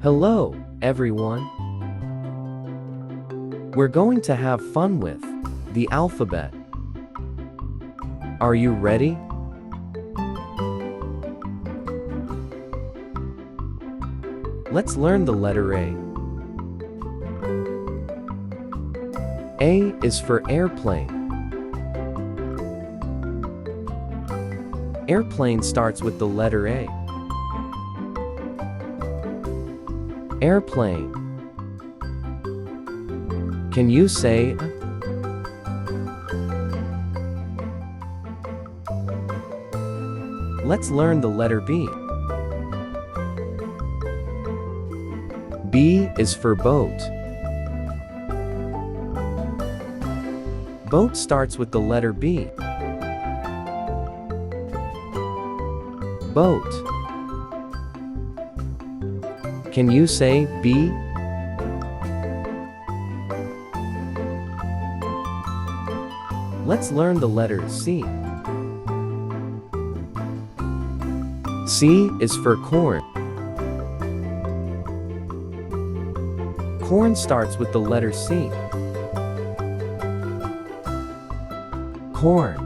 Hello, everyone. We're going to have fun with the alphabet. Are you ready? Let's learn the letter A. A is for airplane. Airplane starts with the letter A. Airplane. Can you say A? Let's learn the letter B. B is for boat. Boat starts with the letter B. Boat. Can you say B? Let's learn the letter C. C is for corn. Corn starts with the letter C. Corn.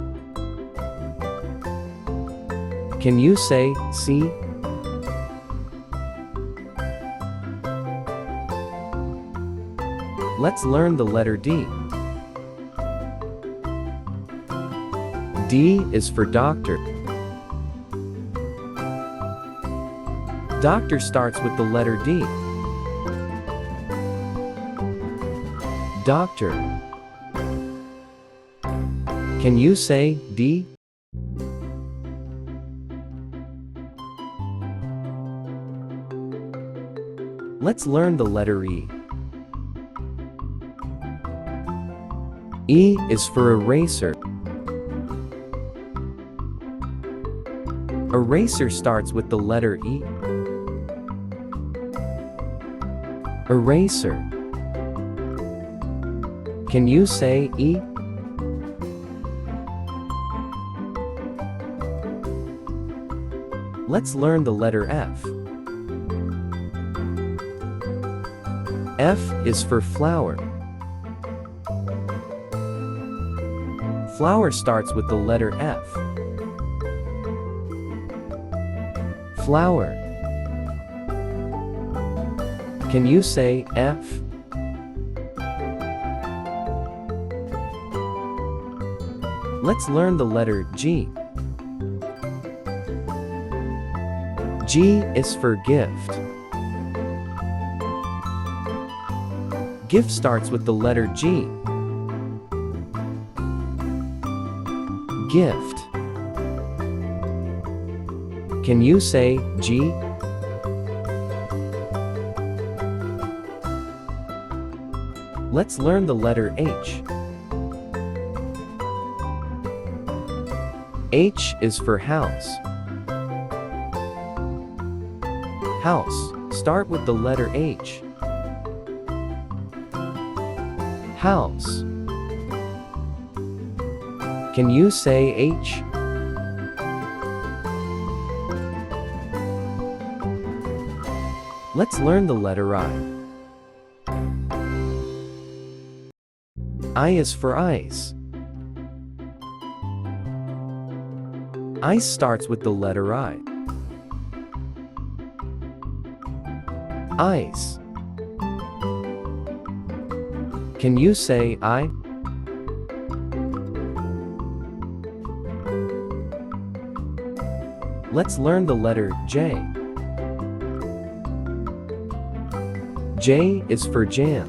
Can you say C? Let's learn the letter D. D is for doctor. Doctor starts with the letter D. Doctor. Can you say D? Let's learn the letter E. E is for eraser. Eraser starts with the letter E. Eraser. Can you say E? Let's learn the letter F. F is for flower. Flower starts with the letter F. Flower. Can you say F? Let's learn the letter G. G is for gift. Gift starts with the letter G. Gift. Can you say G? Let's learn the letter H. H is for house. House. Start with the letter H. House. Can you say H? Let's learn the letter I. I is for ice. Ice starts with the letter I. Ice. Can you say I? Let's learn the letter J. J is for jam.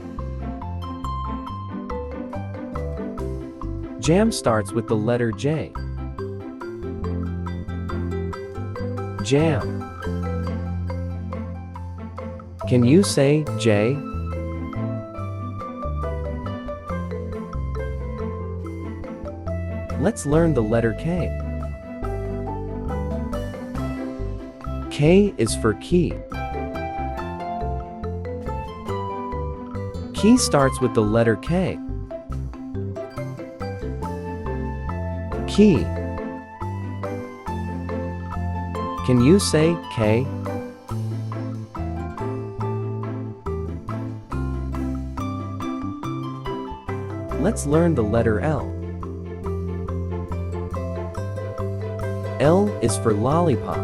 Jam starts with the letter J. Jam. Can you say J? Let's learn the letter K. K is for key. Key starts with the letter K. Key. Can you say K? Let's learn the letter L. L is for lollipop.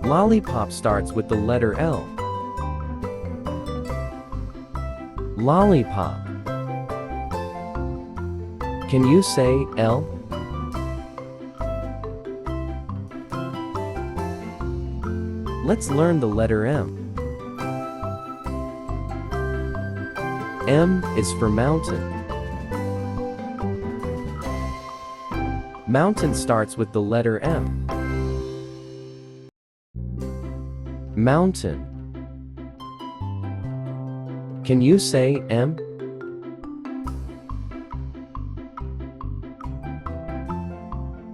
Lollipop starts with the letter L. Lollipop. Can you say L? Let's learn the letter M. M is for mountain. Mountain starts with the letter M. Mountain. Can you say M?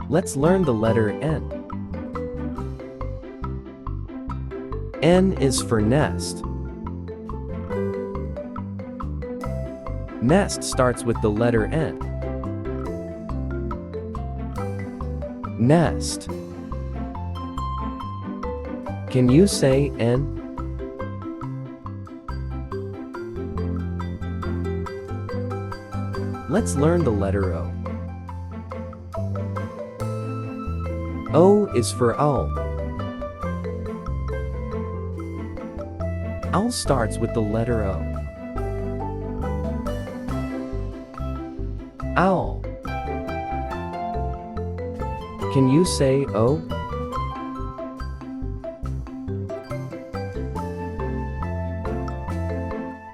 Let's learn the letter N. N is for nest. Nest starts with the letter N. Nest. Can you say N? Let's learn the letter O. O is for owl. Owl starts with the letter O. Owl. Can you say O?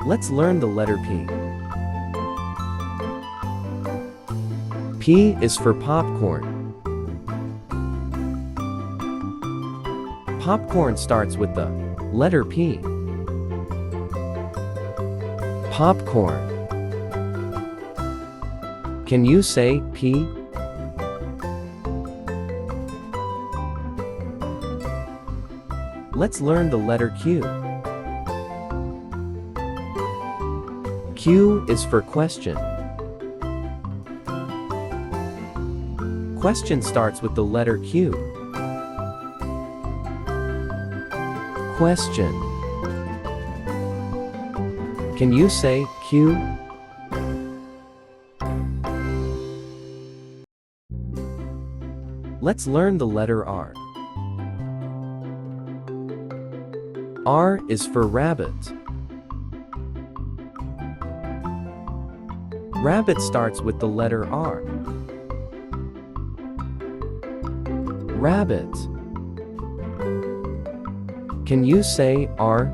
Let's learn the letter P. P is for popcorn. Popcorn starts with the letter P. Popcorn. Can you say P? Let's learn the letter Q. Q is for question. Question starts with the letter Q. Question. Can you say Q? Let's learn the letter R. R is for rabbit. Rabbit starts with the letter R. Rabbit. Can you say R?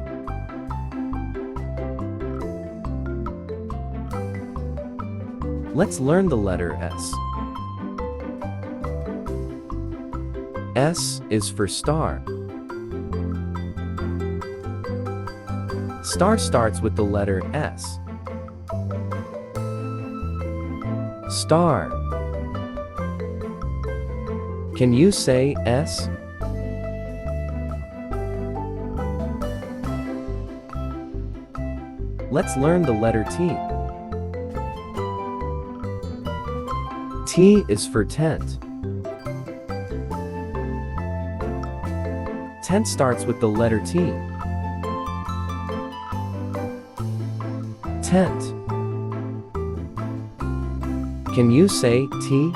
Let's learn the letter S. S is for star. Star starts with the letter S. Star. Can you say S? Let's learn the letter T. T is for tent. Tent starts with the letter T. Tent. Can you say T?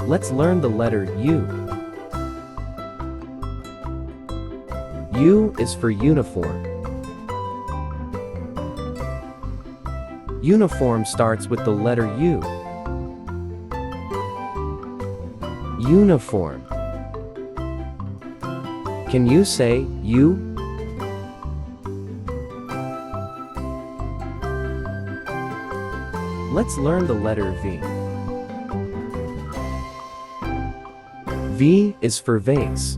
Let's learn the letter U. U is for uniform. Uniform starts with the letter U. Uniform. Can you say U? Let's learn the letter V. V is for vase.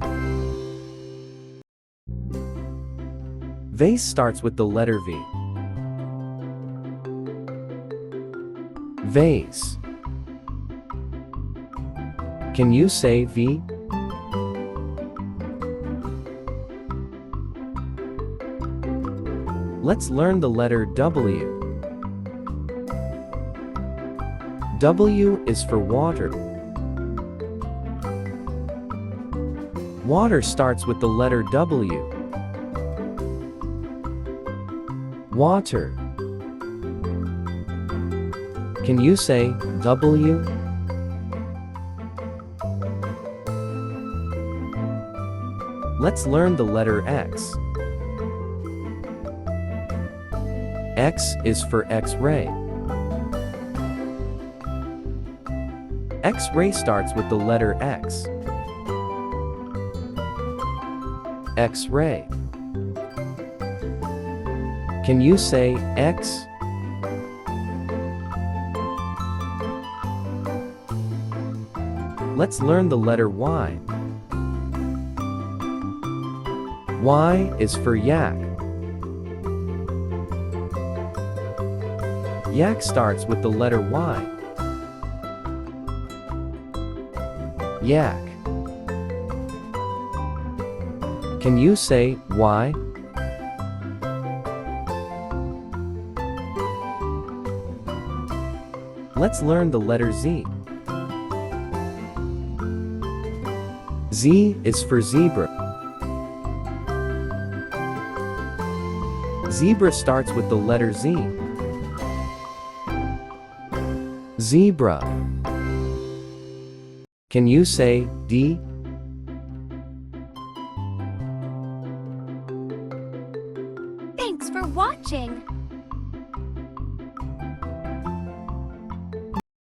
Vase starts with the letter V. Vase. Can you say V? Let's learn the letter W. W is for water. Water starts with the letter W. Water. Can you say W? Let's learn the letter X. X is for X-ray. X-ray starts with the letter X. X-ray. Can you say X? Let's learn the letter Y. Y is for yak. Yak starts with the letter Y. Yak. Can you say Y? Let's learn the letter Z. Z is for zebra. Zebra starts with the letter Z. Zebra. Can you say D?